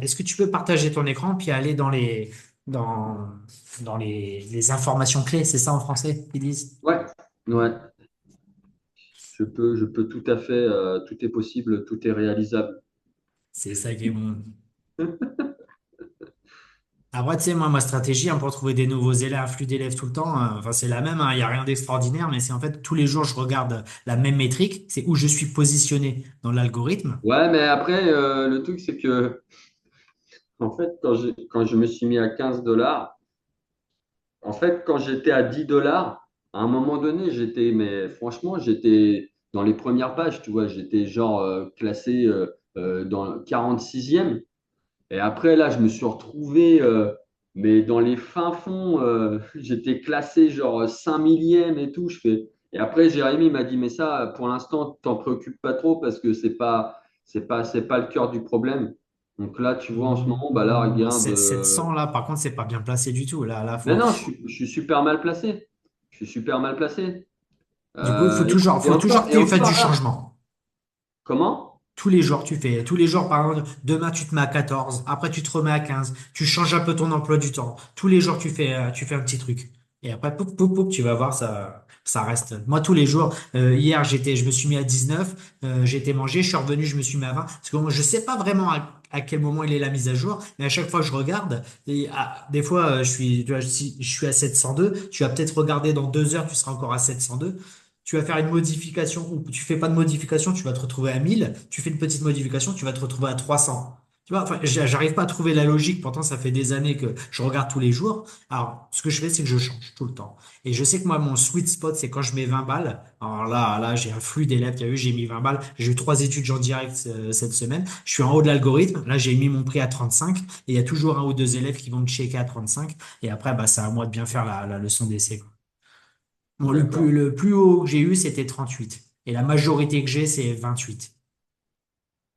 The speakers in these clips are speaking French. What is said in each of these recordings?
Est-ce que tu peux partager ton écran puis aller dans, dans les informations clés, c'est ça en français qu'ils disent? Ouais, ouais, je peux tout à fait, tout est possible, tout est réalisable. C'est ça qui est bon. Après, tu sais, moi, ma stratégie pour trouver des nouveaux élèves, un flux d'élèves tout le temps, enfin, c'est la même, hein, il n'y a rien d'extraordinaire, mais c'est en fait tous les jours, je regarde la même métrique, c'est où je suis positionné dans l'algorithme. Ouais, mais après, le truc, c'est que, en fait, quand je me suis mis à 15 dollars, en fait, quand j'étais à 10 dollars, à un moment donné, mais franchement, j'étais dans les premières pages, tu vois, j'étais genre classé dans le 46e. Et après, là, je me suis retrouvé, mais dans les fins fonds, j'étais classé genre 5 millième et tout. Et après, Jérémy m'a dit, mais ça, pour l'instant, t'en préoccupes pas trop parce que c'est pas le cœur du problème. Donc là, tu vois, en ce moment, bah là, regarde. 700 là, par contre, c'est pas bien placé du tout. Là, Mais faut, non, je suis super mal placé. Je suis super mal placé. du coup, Et faut toujours encore, que et tu fasses du encore là, changement. comment? Tous les jours, par exemple, demain tu te mets à 14, après tu te remets à 15, tu changes un peu ton emploi du temps. Tous les jours tu fais un petit truc. Et après, poup, poup, poup, tu vas voir, ça reste. Moi, tous les jours, hier, je me suis mis à 19, j'ai été manger, je suis revenu, je me suis mis à 20. Parce que moi, je sais pas vraiment à quel moment il est la mise à jour, mais à chaque fois, je regarde. Et des fois, tu vois, si je suis à 702, tu vas peut-être regarder dans 2 heures, tu seras encore à 702. Tu vas faire une modification ou tu fais pas de modification, tu vas te retrouver à 1000. Tu fais une petite modification, tu vas te retrouver à 300. Tu vois, enfin, j'arrive pas à trouver la logique. Pourtant, ça fait des années que je regarde tous les jours. Alors, ce que je fais, c'est que je change tout le temps. Et je sais que moi, mon sweet spot, c'est quand je mets 20 balles. Alors là, j'ai un flux d'élèves. Tu as vu, j'ai mis 20 balles. J'ai eu 3 étudiants directs cette semaine. Je suis en haut de l'algorithme. Là, j'ai mis mon prix à 35. Et il y a toujours un ou deux élèves qui vont me checker à 35. Et après, bah, c'est à moi de bien faire la leçon d'essai, quoi. Bon, D'accord, le plus haut que j'ai eu, c'était 38. Et la majorité que j'ai, c'est 28.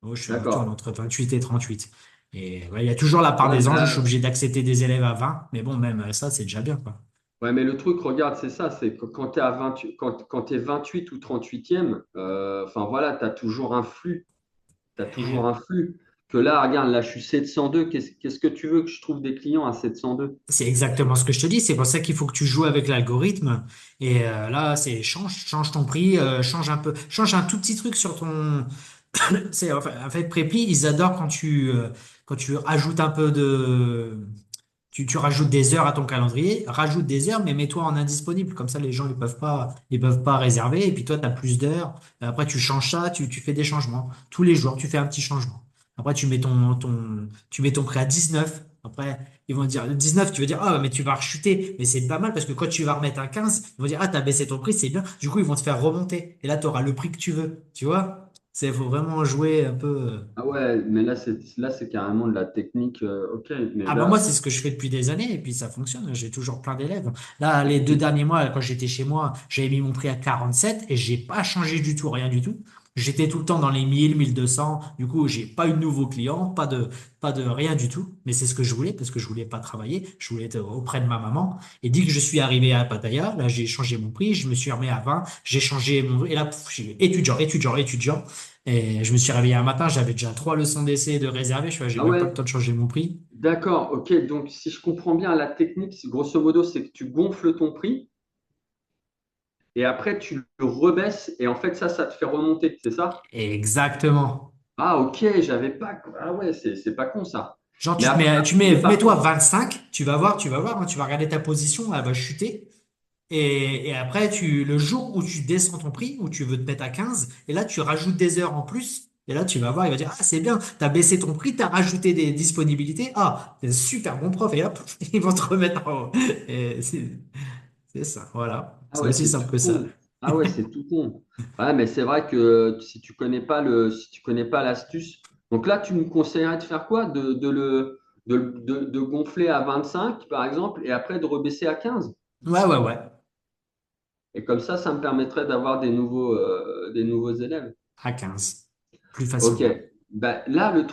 Moi, je tourne d'accord. entre 28 et 38. Et ouais, il y a toujours la part Ouais, des mais anges, je suis obligé d'accepter des élèves à 20. Mais bon, même ça, c'est déjà bien, quoi. Ouais, mais le truc, regarde, c'est ça, c'est que quand tu es à 20, quand tu 28 ou 38e, enfin voilà, tu as toujours un flux. Tu as toujours un flux. Que là, regarde, là, je suis 702. Qu'est-ce que tu veux que je trouve des clients à 702? C'est exactement ce que je te dis. C'est pour ça qu'il faut que tu joues avec l'algorithme. Et là, c'est change ton prix, change un peu, change un tout petit truc sur ton. C'est en fait Preply, ils adorent quand tu ajoutes un peu de. Tu rajoutes des heures à ton calendrier, rajoute des heures, mais mets-toi en indisponible. Comme ça, les gens ils peuvent pas réserver. Et puis toi, tu as plus d'heures. Après, tu changes ça, tu fais des changements. Tous les jours, tu fais un petit changement. Après, tu mets ton prix à 19. Après, ils vont dire 19, tu vas dire, ah, mais tu vas rechuter. Mais c'est pas mal parce que quand tu vas remettre un 15, ils vont dire, ah, t'as baissé ton prix, c'est bien. Du coup, ils vont te faire remonter. Et là, tu auras le prix que tu veux. Tu vois? Faut vraiment jouer un peu. Ah ouais, mais là, c'est carrément de la technique. Ok, mais Ah bah moi là, c'est ce que je fais depuis des années et puis ça fonctionne, j'ai toujours plein d'élèves. Là les deux ok. derniers mois quand j'étais chez moi, j'avais mis mon prix à 47 et j'ai pas changé du tout, rien du tout. J'étais tout le temps dans les 1000, 1200. Du coup, j'ai pas eu de nouveaux clients, pas de rien du tout, mais c'est ce que je voulais parce que je voulais pas travailler, je voulais être auprès de ma maman et dès que je suis arrivé à Pattaya, là j'ai changé mon prix, je me suis remis à 20, j'ai changé mon et là j'ai étudiant. Et je me suis réveillé un matin, j'avais déjà 3 leçons d'essai de réserver. Je fais, j'ai Ah même pas le ouais, temps de changer mon prix. d'accord, ok. Donc, si je comprends bien, la technique, grosso modo, c'est que tu gonfles ton prix et après, tu le rebaisses et en fait, ça te fait remonter, c'est ça? Exactement. Ah, ok, j'avais pas. Ah ouais, c'est pas con ça. Genre, Mais après, mets-toi 25, tu vas voir, hein, tu vas regarder ta position, elle va chuter. Et après, le jour où tu descends ton prix, où tu veux te mettre à 15, et là, tu rajoutes des heures en plus. Et là, tu vas voir, il va dire, ah, c'est bien, t'as baissé ton prix, t'as rajouté des disponibilités. Ah, t'es un super bon prof. Et hop, ils vont te remettre en haut. Et c'est ça, voilà. ah C'est ouais, aussi c'est simple tout que ça. con. Ah ouais, c'est tout con. Ouais, mais c'est vrai que si tu connais pas l'astuce, donc là, tu me conseillerais de faire quoi? De gonfler à 25, par exemple, et après de rebaisser à 15. Ouais. Et comme ça me permettrait d'avoir des nouveaux élèves. À 15. Plus Ok. facilement. Ben, là, le